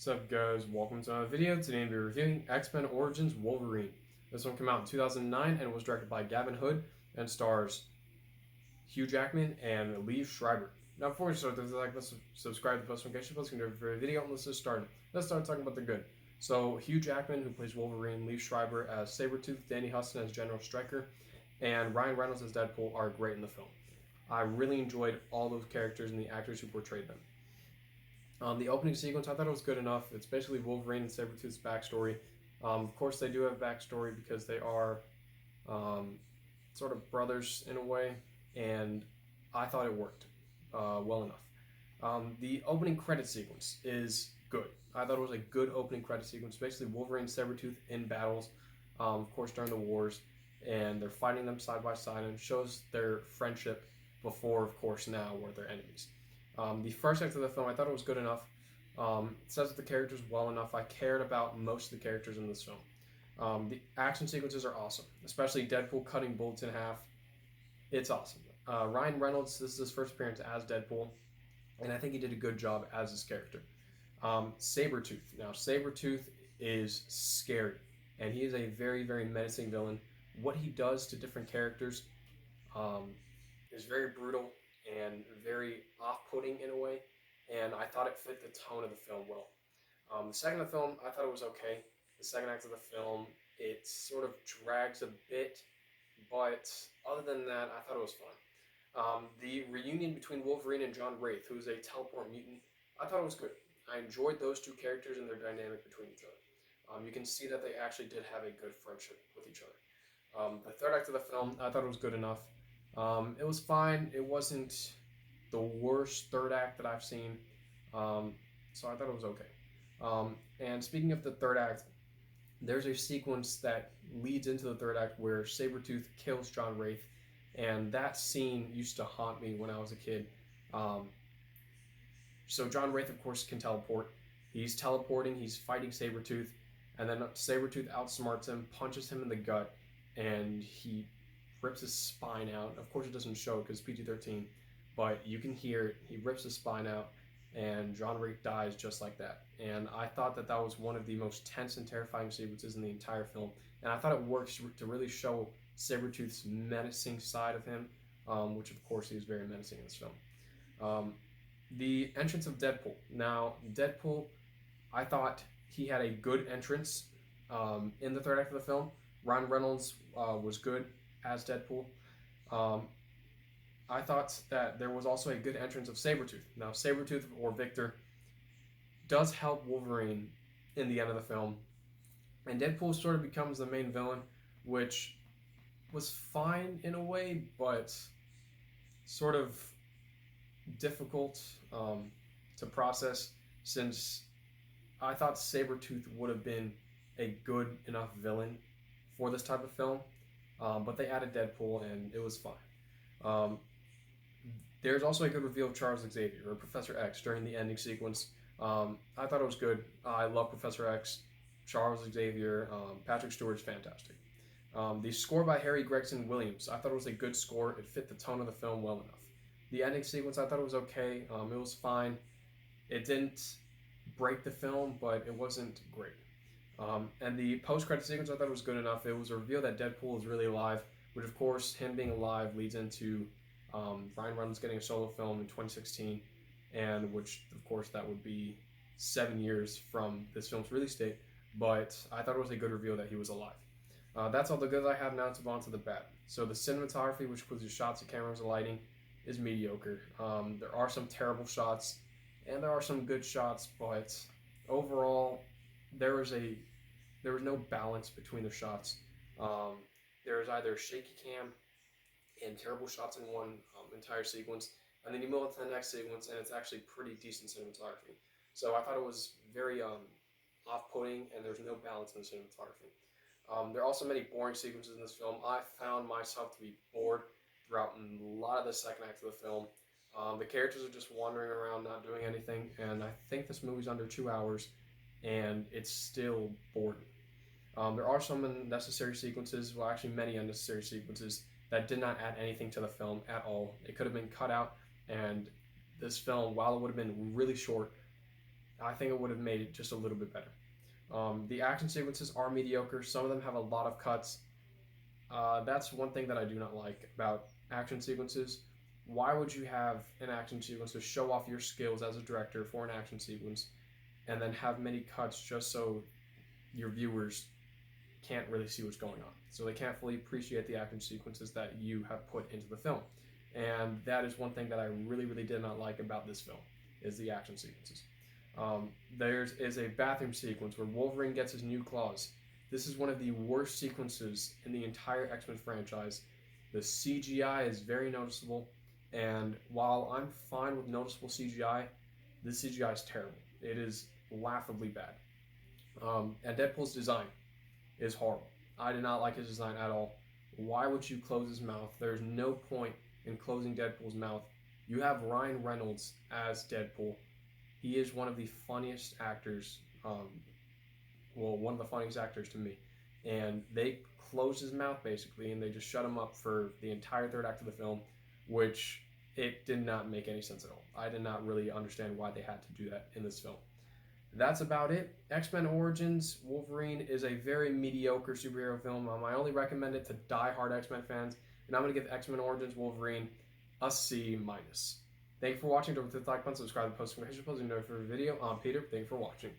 What's up, guys? Welcome to another video. Today I'm reviewing X-Men Origins Wolverine. This one came out in 2009 and was directed by Gavin Hood and stars Hugh Jackman and Lee Schreiber. Now, before we start, let's subscribe to the post notification bell so you can do every video. And let's just start. Let's start talking about the good. So, Hugh Jackman, who plays Wolverine, Lee Schreiber as Sabretooth, Danny Huston as General Stryker, and Ryan Reynolds as Deadpool are great in the film. I really enjoyed all those characters and the actors who portrayed them. The opening sequence, I thought it was good enough. It's basically Wolverine and Sabretooth's backstory. Of course, they do have backstory because they are sort of brothers in a way, and I thought it worked well enough. The opening credit sequence is good. I thought it was a good opening credit sequence. Basically, Wolverine and Sabretooth in battles, of course, during the wars, and they're fighting them side by side, and it shows their friendship before, of course, now where they're enemies. The first act of the film, I thought it was good enough. It says the characters well enough. I cared about most of the characters in this film. The action sequences are awesome, especially Deadpool cutting bullets in half. It's awesome. Ryan Reynolds, this is his first appearance as Deadpool, and I think he did a good job as his character. Sabretooth. Now, Sabretooth is scary, and he is a very, very menacing villain. What he does to different characters is very brutal and very off-putting in a way, and I thought it fit the tone of the film well. The second of the film, I thought it was okay. The second act of the film, it sort of drags a bit, but other than that, I thought it was fun. The reunion between Wolverine and John Wraith, who is a teleport mutant, I thought it was good. I enjoyed those two characters and their dynamic between each other. You can see that they actually did have a good friendship with each other. The third act of the film, I thought it was good enough. It was fine. It wasn't the worst third act that I've seen, so I thought it was okay. And speaking of the third act, there's a sequence that leads into the third act where Sabretooth kills John Wraith, and that scene used to haunt me when I was a kid. So John Wraith, of course, can teleport. He's teleporting, he's fighting Sabretooth, and then Sabretooth outsmarts him, punches him in the gut, and he rips his spine out. Of course, it doesn't show because it's PG-13, but you can hear it. He rips his spine out, and John Wraith dies just like that. And I thought that that was one of the most tense and terrifying sequences in the entire film. And I thought it works to really show Sabretooth's menacing side of him, which of course he is very menacing in this film. The entrance of Deadpool. Now, Deadpool, I thought he had a good entrance in the third act of the film. Ryan Reynolds was good as Deadpool. I thought that there was also a good entrance of Sabretooth. Now, Sabretooth, or Victor, does help Wolverine in the end of the film. And Deadpool sort of becomes the main villain, which was fine in a way, but sort of difficult to process, since I thought Sabretooth would have been a good enough villain for this type of film. But they added Deadpool, and it was fine. There's also a good reveal of Charles Xavier, or Professor X, during the ending sequence. I thought it was good. I love Professor X, Charles Xavier. Patrick Stewart's fantastic. The score by Harry Gregson Williams, I thought it was a good score. It fit the tone of the film well enough. The ending sequence, I thought it was okay. It was fine. It didn't break the film, but it wasn't great. And the post-credit sequence, I thought it was good enough. It was a reveal that Deadpool is really alive, which of course, him being alive leads into Ryan Reynolds getting a solo film in 2016, and which of course that would be 7 years from this film's release date, but I thought it was a good reveal that he was alive. That's all the good I have. Now to move on to the bad. So the cinematography, which includes the shots, the cameras, the lighting, is mediocre. There are some terrible shots, and there are some good shots, but overall, there was no balance between the shots. There was either shaky cam and terrible shots in one entire sequence, and then you move on to the next sequence, and it's actually pretty decent cinematography. So I thought it was very off-putting, and there's no balance in the cinematography. There are also many boring sequences in this film. I found myself to be bored throughout a lot of the second act of the film. The characters are just wandering around, not doing anything, and I think this movie's under 2 hours, and it's still boring. There are some unnecessary sequences, well, actually many unnecessary sequences that did not add anything to the film at all. It could have been cut out, and this film, while it would have been really short, I think it would have made it just a little bit better. The action sequences are mediocre. Some of them have a lot of cuts. That's one thing that I do not like about action sequences. Why would you have an action sequence to show off your skills as a director for an action sequence and then have many cuts just so your viewers can't really see what's going on? So they can't fully appreciate the action sequences that you have put into the film. And that is one thing that I really, really did not like about this film, is the action sequences. There is a bathroom sequence where Wolverine gets his new claws. This is one of the worst sequences in the entire X-Men franchise. The CGI is very noticeable, and while I'm fine with noticeable CGI, this CGI is terrible. It is laughably bad. And Deadpool's design is horrible. I did not like his design at all. Why would you close his mouth? There's no point in closing Deadpool's mouth. You have Ryan Reynolds as Deadpool. He is one of the funniest actors, one of the funniest actors to me. And they closed his mouth basically, and they just shut him up for the entire third act of the film, which it did not make any sense at all. I did not really understand why they had to do that in this film. That's about it. X-Men Origins Wolverine is a very mediocre superhero film. I only recommend it to die-hard X-Men fans, and I'm going to give X-Men Origins Wolverine a C-. Thank you for watching. Don't forget to like, comment, subscribe, and post notification posts, and know for a video. I'm Peter. Thank you for watching.